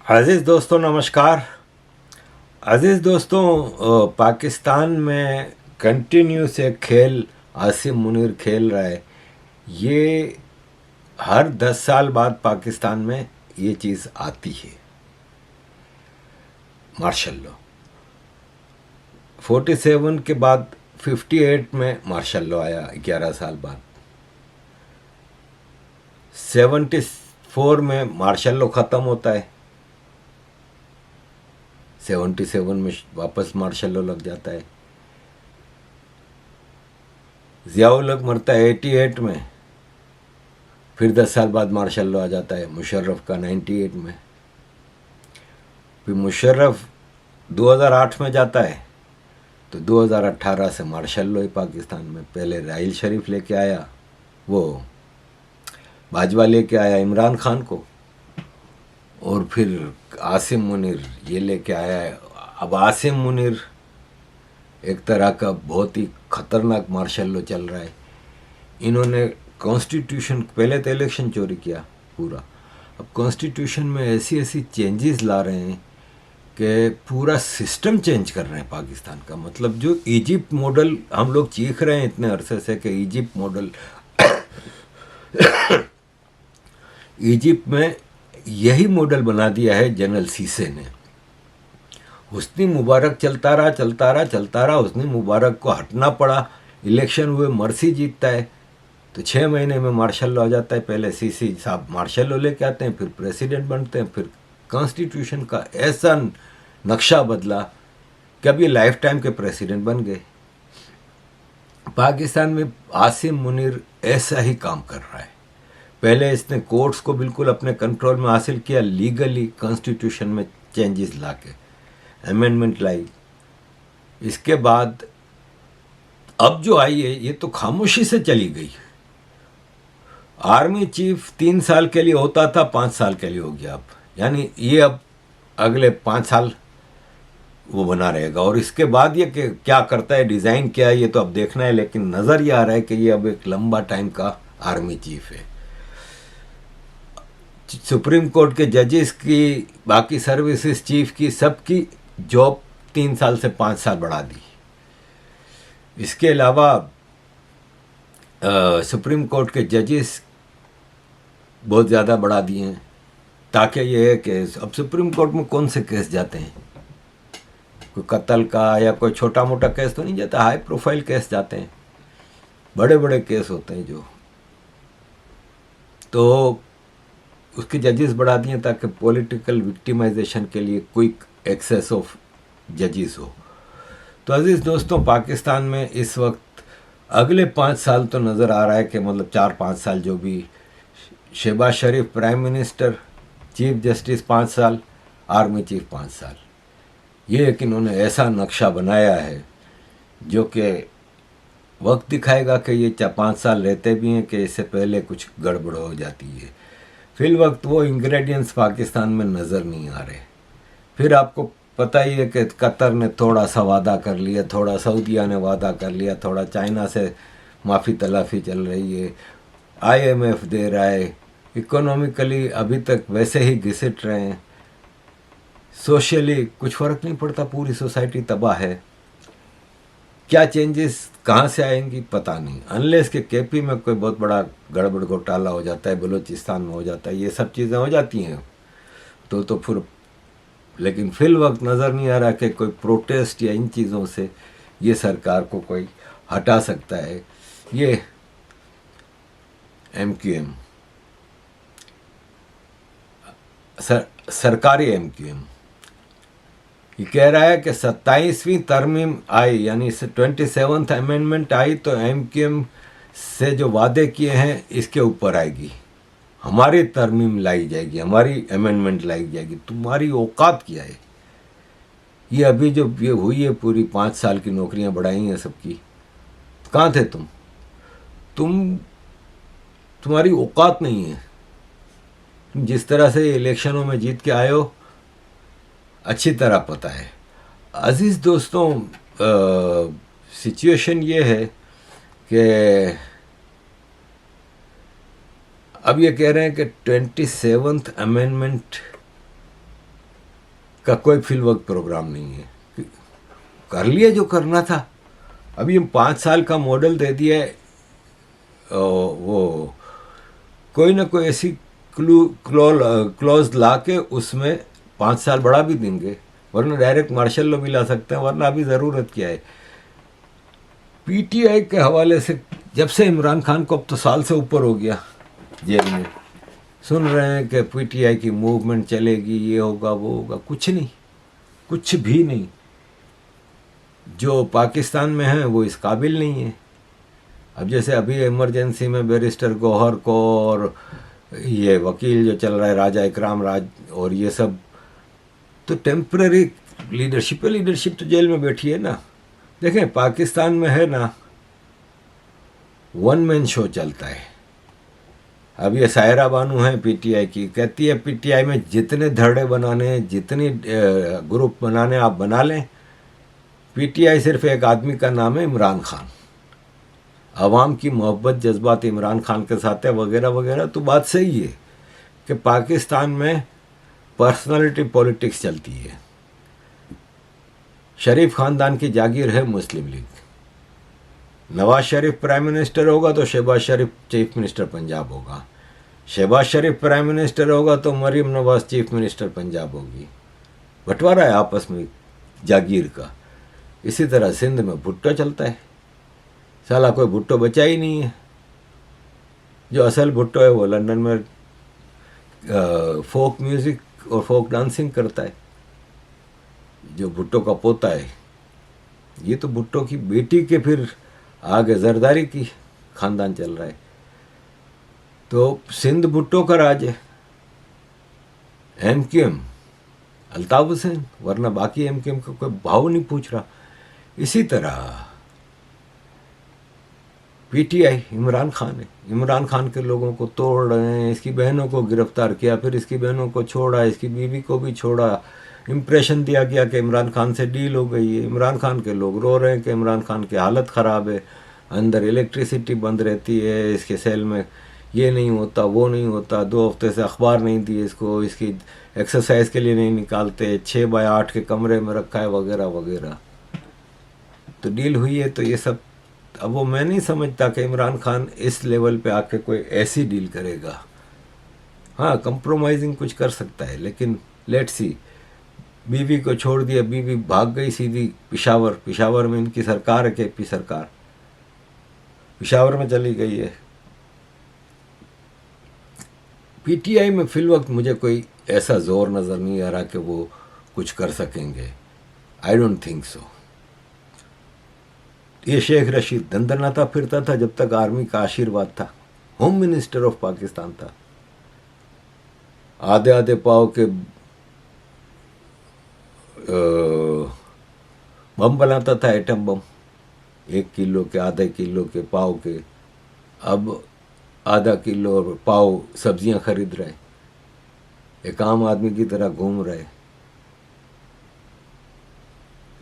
अज़ीज़ दोस्तों नमस्कार। अज़ीज़ दोस्तों, पाकिस्तान में कंटिन्यू से खेल आसिम मुनीर खेल रहा है। ये हर 10 साल बाद पाकिस्तान में ये चीज़ आती है। मार्शल लॉ 47 के बाद 58 में मार्शल लॉ आया, 11 साल बाद। 74 में मार्शल लॉ ख़त्म होता है, 77 में वापस मार्शल लॉ लग जाता है। ज़ियाउल हक मरता है 88 में, फिर 10 साल बाद मार्शल लॉ आ जाता है मुशर्रफ का 98 में। फिर मुशर्रफ 2008 में जाता है, तो 2018 से मार्शल लॉ पाकिस्तान में। पहले राहिल शरीफ लेके आया, वो बाजवा लेके आया इमरान खान को, और फिर आसिम मुनीर ये लेके आया है। अब आसिम मुनीर एक तरह का बहुत ही खतरनाक मार्शल लॉ चल रहा है। इन्होंने कॉन्स्टिट्यूशन, पहले तो इलेक्शन चोरी किया पूरा, अब कॉन्स्टिट्यूशन में ऐसी ऐसी चेंजेस ला रहे हैं कि पूरा सिस्टम चेंज कर रहे हैं पाकिस्तान का। मतलब जो इजिप्ट मॉडल हम लोग चीख रहे हैं इतने अरसे से कि इजिप्ट मॉडल इजिप्ट में यही मॉडल बना दिया है जनरल सीसे ने। हुस्नी मुबारक चलता रहा। हुस्नी मुबारक को हटना पड़ा, इलेक्शन हुए, मर्सी जीतता है, तो 6 महीने में मार्शल लॉ आ जाता है। पहले सीसी साहब मार्शल लॉ लेके आते हैं, फिर प्रेसिडेंट बनते हैं, फिर कॉन्स्टिट्यूशन का ऐसा नक्शा बदला कि अब ये लाइफ टाइम के प्रेसिडेंट बन गए। पाकिस्तान में आसिम मुनीर ऐसा ही काम कर रहा है। पहले इसने कोर्ट्स को बिल्कुल अपने कंट्रोल में हासिल किया, लीगली कॉन्स्टिट्यूशन में चेंजेस ला के अमेंडमेंट लाई। इसके बाद अब जो आई है ये तो खामोशी से चली गई। आर्मी चीफ 3 साल के लिए होता था, 5 साल के लिए हो गया अब, यानी ये अब अगले 5 साल वो बना रहेगा। और इसके बाद ये क्या करता है, डिज़ाइन क्या है, ये तो अब देखना है। लेकिन नज़र ये आ रहा है कि ये अब एक लंबा टाइम का आर्मी चीफ है। सुप्रीम कोर्ट के जजेस की, बाकी सर्विसेज चीफ की, सबकी जॉब 3 साल से 5 साल बढ़ा दी। इसके अलावा सुप्रीम कोर्ट के जजेस बहुत ज़्यादा बढ़ा दिए हैं, ताकि ये है कि अब सुप्रीम कोर्ट में कौन से केस जाते हैं, कोई कत्ल का या कोई छोटा मोटा केस तो नहीं जाता, हाई प्रोफाइल केस जाते हैं, बड़े बड़े केस होते हैं जो, तो उसके जजेस बढ़ा दिए ताकि पॉलिटिकल विक्टिमाइजेशन के लिए क्विक एक्सेस ऑफ जजेस हो। तो अजीज़ दोस्तों, पाकिस्तान में इस वक्त अगले 5 साल तो नज़र आ रहा है कि मतलब 4-5 साल जो भी, शहबाज शरीफ प्राइम मिनिस्टर, चीफ जस्टिस 5 साल, आर्मी चीफ 5 साल। ये एक इन्होंने ऐसा नक्शा बनाया है जो कि वक्त दिखाएगा कि ये 5 साल रहते भी हैं कि इससे पहले कुछ गड़बड़ हो जाती है। फिल वक्त वो इंग्रेडिएंट्स पाकिस्तान में नज़र नहीं आ रहे। फिर आपको पता ही है कि कतर ने थोड़ा सा वादा कर लिया, थोड़ा सऊदीया ने वादा कर लिया, थोड़ा चाइना से माफ़ी तलाफ़ी चल रही है, IMF दे रहा है, इकोनॉमिकली अभी तक वैसे ही घिसट रहे हैं, सोशली कुछ फ़र्क नहीं पड़ता, पूरी सोसाइटी तबाह है। क्या चेंजेस कहाँ से आएंगी पता नहीं, अनलेस के KP में कोई बहुत बड़ा गड़बड़ घोटाला हो जाता है, बलूचिस्तान में हो जाता है, ये सब चीज़ें हो जाती हैं तो फिर, लेकिन फिल वक्त नज़र नहीं आ रहा कि कोई प्रोटेस्ट या इन चीज़ों से ये सरकार को कोई हटा सकता है। ये MQM, सरकारी MQM ये कह रहा है कि 27वीं तरमीम आई, यानी 27th अमेंडमेंट आई, तो MQM से जो वादे किए हैं इसके ऊपर आएगी, हमारी तरमीम लाई जाएगी, हमारी अमेंडमेंट लाई जाएगी। तुम्हारी औकात क्या है? ये अभी जो ये हुई है, पूरी 5 साल की नौकरियां बढ़ाई हैं सबकी, कहाँ थे तुम्हारी औकात नहीं है। तुम जिस तरह से इलेक्शनों में जीत के आए हो, अच्छी तरह पता है। अजीज़ दोस्तों, सिचुएशन ये है कि अब ये कह रहे हैं कि 27th अमेंडमेंट का कोई फिलवक्त प्रोग्राम नहीं है। कर लिया जो करना था। अभी हम 5 साल का मॉडल दे दिया है, वो कोई ना कोई ऐसी क्लॉज ला के उसमें 5 साल बढ़ा भी देंगे, वरना डायरेक्ट मार्शल लॉ भी ला सकते हैं, वरना अभी ज़रूरत क्या है। पीटीआई के हवाले से जब से इमरान खान को, अब तो साल से ऊपर हो गया जेल में, सुन रहे हैं कि पीटीआई की मूवमेंट चलेगी, ये होगा वो होगा, कुछ नहीं, कुछ भी नहीं। जो पाकिस्तान में है वो इस काबिल नहीं है। अब जैसे अभी इमरजेंसी में बैरिस्टर गौहर को और ये वकील जो चल रहा है राजा इकराम राज और ये सब, तो टेम्पररी लीडरशिप है। लीडरशिप तो जेल में बैठी है ना। देखें पाकिस्तान में है ना, वन मैन शो चलता है। अब ये सायरा बानू है पीटीआई की, कहती है पीटीआई में जितने धड़े बनाने, जितने ग्रुप बनाने आप बना लें, पीटीआई सिर्फ एक आदमी का नाम है, इमरान खान। अवाम की मोहब्बत जज्बात इमरान खान के साथ है वगैरह वगैरह। तो बात सही है कि पाकिस्तान में पर्सनालिटी पॉलिटिक्स चलती है। शरीफ खानदान की जागीर है मुस्लिम league. Nawaz Sharif prime minister होगा तो शहबाज शरीफ चीफ मिनिस्टर पंजाब होगा, शहबाज शरीफ प्राइम मिनिस्टर होगा तो मरीम नवाज चीफ मिनिस्टर पंजाब होगी। बंटवारा है आपस में जागीर का। इसी तरह सिंध में भुट्टो चलता है। साला कोई भुट्टो बचा ही नहीं है। जो असल भुट्टो है वो लंदन में फोक म्यूज़िक और फोक डांसिंग करता है। जो भुट्टो का पोता है, ये तो भुट्टो की बेटी के फिर आगे जरदारी की खानदान चल रहा है। तो सिंध भुट्टो का राज है। एमक्यूएम अल्ताफ हुसैन, वरना बाकी एमक्यूएम का कोई भाव नहीं पूछ रहा। इसी तरह पीटीआई इमरान खान है। इमरान खान के लोगों को तोड़ रहे हैं। इसकी बहनों को गिरफ्तार किया, फिर इसकी बहनों को छोड़ा, इसकी बीवी को भी छोड़ा। इम्प्रेशन दिया गया कि इमरान खान से डील हो गई है। इमरान खान के लोग रो रहे हैं कि इमरान खान की हालत ख़राब है, अंदर इलेक्ट्रिसिटी बंद रहती है, इसके सेल में ये नहीं होता वो नहीं होता, 2 हफ्ते से अखबार नहीं दिए इसको, इसकी एक्सरसाइज के लिए नहीं निकालते, 6 बाय 8 के कमरे में रखा है वगैरह वगैरह। तो डील हुई है। तो ये सब अब वो मैं नहीं समझता कि इमरान खान इस लेवल पे आके कोई ऐसी डील करेगा। हाँ, कंप्रोमाइजिंग कुछ कर सकता है, लेकिन लेट्स सी। बीवी को छोड़ दिया, बीवी भाग गई सीधी पिशावर। पिशावर में इनकी सरकार है, केपी सरकार पिशावर में चली गई है। पीटीआई में फिल वक्त मुझे कोई ऐसा जोर नज़र नहीं आ रहा कि वो कुछ कर सकेंगे। I don't think so. ये शेख रशीद दंदनाता फिरता था जब तक आर्मी का आशीर्वाद था। होम मिनिस्टर ऑफ पाकिस्तान था। आधे आधे पाव के बम बनाता था, एटम बम, 1 किलो के, आधे किलो के, पाव के। अब आधा किलो और पाव सब्जियां खरीद रहे, एक आम आदमी की तरह घूम रहे।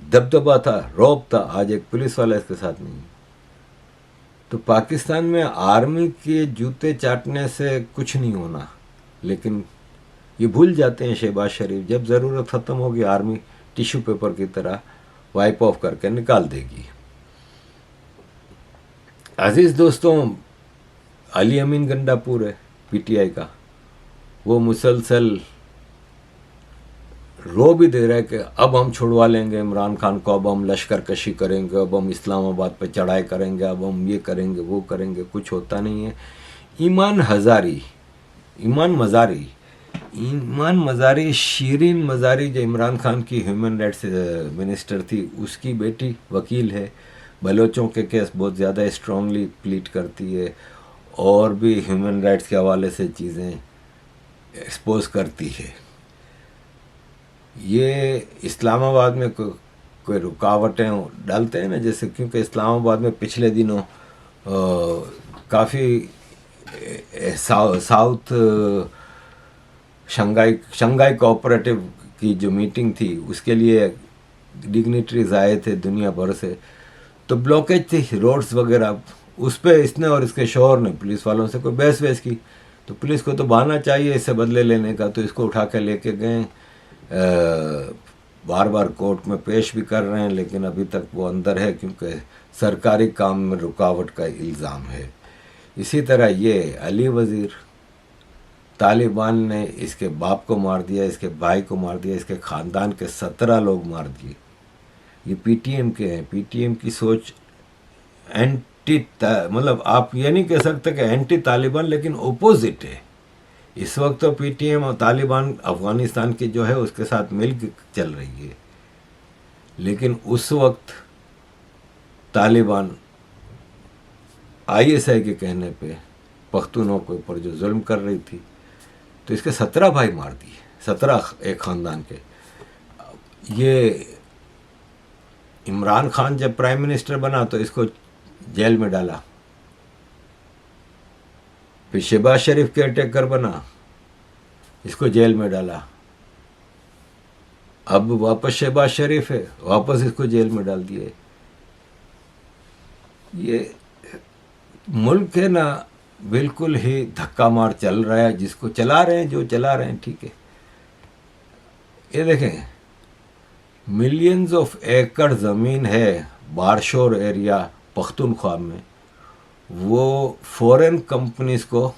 दबदबा था, रौब था। आज एक पुलिस वाला इसके साथ नहीं। तो पाकिस्तान में आर्मी के जूते चाटने से कुछ नहीं होना, लेकिन ये भूल जाते हैं शहबाज शरीफ, जब ज़रूरत ख़त्म होगी आर्मी टिश्यू पेपर की तरह वाइप ऑफ करके निकाल देगी। अजीज़ दोस्तों, अली अमीन गंडापुर है पीटीआई का, वो मुसलसल रो भी दे रहा है कि अब हम छुड़वा लेंगे इमरान खान को, अब हम लश्कर कशी करेंगे, अब हम इस्लामाबाद पर चढ़ाई करेंगे, अब हम ये करेंगे वो करेंगे। कुछ होता नहीं है। ईमान मज़ारी, शीरीन मज़ारी जो इमरान खान की ह्यूमन राइट्स मिनिस्टर थी, उसकी बेटी वकील है, बलोचों के केस बहुत ज़्यादा स्ट्रांगली प्लीट करती है और भी ह्यूमन राइट्स के हवाले से चीज़ें एक्सपोज करती है। ये इस्लामाबाद में कोई रुकावटें डालते हैं ना, जैसे, क्योंकि इस्लामाबाद में पिछले दिनों काफ़ी साउथ शंघाई कोऑपरेटिव की जो मीटिंग थी, उसके लिए डिग्निटरीज आए थे दुनिया भर से। तो ब्लॉकेज थी रोड्स वगैरह, उस पर इसने और इसके शोहर ने पुलिस वालों से कोई बहस की। तो पुलिस को तो बहाना चाहिए इससे बदले लेने का, तो इसको उठा के लेके गए बार बार कोर्ट में पेश भी कर रहे हैं, लेकिन अभी तक वो अंदर है क्योंकि सरकारी काम में रुकावट का इल्ज़ाम है। इसी तरह ये अली वज़ीर, तालिबान ने इसके बाप को मार दिया, इसके भाई को मार दिया, इसके ख़ानदान के 17 लोग मार दिए। ये पीटीएम के हैं। पीटीएम की सोच मतलब आप ये नहीं कह सकते कि एंटी तालिबान, लेकिन ओपोजिट है। इस वक्त तो पीटीएम और तालिबान अफ़गानिस्तान की जो है उसके साथ मिल के चल रही है, लेकिन उस वक्त तालिबान आईएसआई के कहने पे पख्तूनों के ऊपर जो जुल्म कर रही थी, तो इसके 17 भाई मार दिए, 17 एक ख़ानदान के। ये इमरान खान जब प्राइम मिनिस्टर बना तो इसको जेल में डाला, फिर शहबाज शरीफ केयर टेकर बना, इसको जेल में डाला, अब वापस शहबाज शरीफ है, वापस इसको जेल में डाल दिए। ये मुल्क है ना, बिल्कुल ही धक्का मार चल रहा है। जिसको चला रहे हैं, जो चला रहे हैं, ठीक है। ये देखें, मिलियंस ऑफ एकड़ ज़मीन है बारशोर एरिया पख्तूनख्वा में, वो फॉरेन कंपनीज को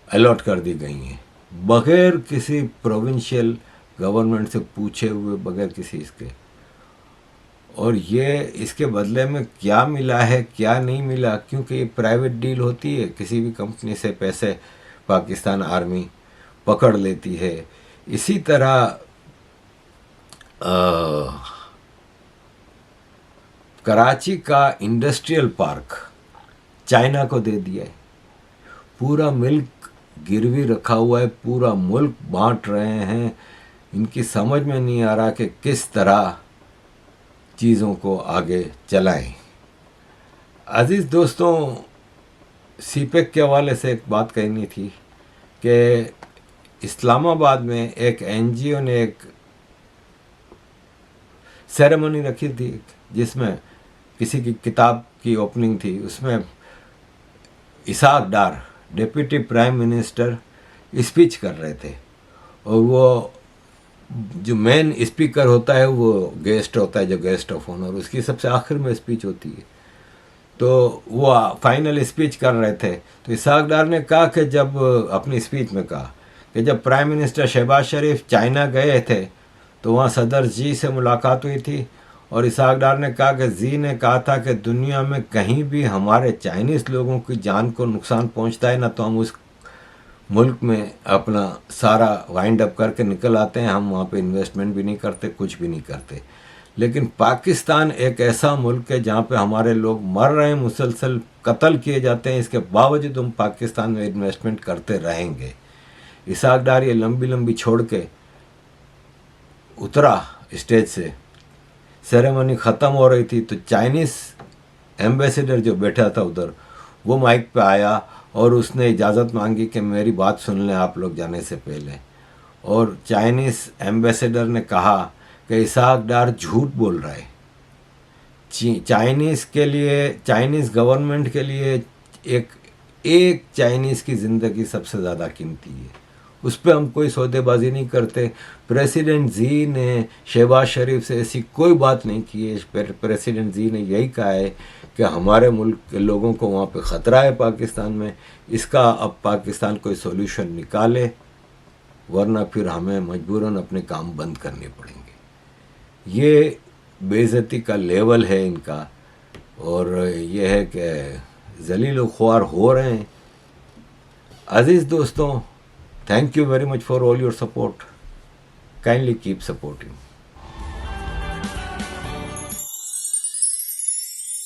अलॉट कर दी गई हैं, बगैर किसी प्रोविंशियल गवर्नमेंट से पूछे हुए, बगैर किसी इसके। और ये इसके बदले में क्या मिला है, क्या नहीं मिला, क्योंकि ये प्राइवेट डील होती है। किसी भी कंपनी से पैसे पाकिस्तान आर्मी पकड़ लेती है। इसी तरह कराची का इंडस्ट्रियल पार्क चाइना को दे दिया है। पूरा मिल्क गिरवी रखा हुआ है, पूरा मुल्क बांट रहे हैं। इनकी समझ में नहीं आ रहा कि किस तरह चीज़ों को आगे चलाएं। अजीज़ दोस्तों, सीपेक के हवाले से एक बात कहनी थी कि इस्लामाबाद में एक एनजीओ ने एक सेरेमनी रखी थी जिसमें किसी की किताब की ओपनिंग थी। उसमें इसाक डार, डिप्टी प्राइम मिनिस्टर, स्पीच कर रहे थे, और वो जो मेन स्पीकर होता है वो गेस्ट होता है, जो गेस्ट ऑफ ऑनर, उसकी सबसे आखिर में स्पीच होती है। तो वो फाइनल स्पीच कर रहे थे, तो इसाक डार ने कहा कि जब अपनी स्पीच में कहा कि जब प्राइम मिनिस्टर शहबाज शरीफ चाइना गए थे तो वहाँ सदर जी से मुलाकात हुई थी, और इसाक डार ने कहा कि जी ने कहा था कि दुनिया में कहीं भी हमारे चाइनीज़ लोगों की जान को नुकसान पहुँचता है ना, तो हम उस मुल्क में अपना सारा वाइंड अप करके निकल आते हैं। हम वहाँ पे इन्वेस्टमेंट भी नहीं करते, कुछ भी नहीं करते। लेकिन पाकिस्तान एक ऐसा मुल्क है जहाँ पे हमारे लोग मर रहे हैं, मुसलसल कत्ल किए जाते हैं, इसके बावजूद हम पाकिस्तान में इन्वेस्टमेंट करते रहेंगे। इसाक डार ये लंबी लंबी छोड़ के उतरा स्टेज से, सेरेमनी ख़त्म हो रही थी, तो चाइनीज़ एम्बेसडर जो बैठा था उधर, वो माइक पे आया और उसने इजाज़त मांगी कि मेरी बात सुन लें आप लोग जाने से पहले। और चाइनीज़ एम्बेसडर ने कहा कि इसाक डार झूठ बोल रहा है। चाइनीज़ के लिए, चाइनीज़ गवर्नमेंट के लिए एक चाइनीज़ की ज़िंदगी सबसे ज़्यादा कीमती है, उस पर हम कोई सौदेबाजी नहीं करते। प्रेसिडेंट जी ने शहबाज शरीफ से ऐसी कोई बात नहीं की है। प्रेसिडेंट जी ने यही कहा है कि हमारे मुल्क के लोगों को वहाँ पे ख़तरा है पाकिस्तान में, इसका अब पाकिस्तान कोई सोल्यूशन निकाले, वरना फिर हमें मजबूरन अपने काम बंद करने पड़ेंगे। ये बेइज्जती का लेवल है इनका, और ये है कि जलील व ख्वार हो रहे हैं। अजीज़ दोस्तों, thank you very much for all your support. Kindly keep supporting.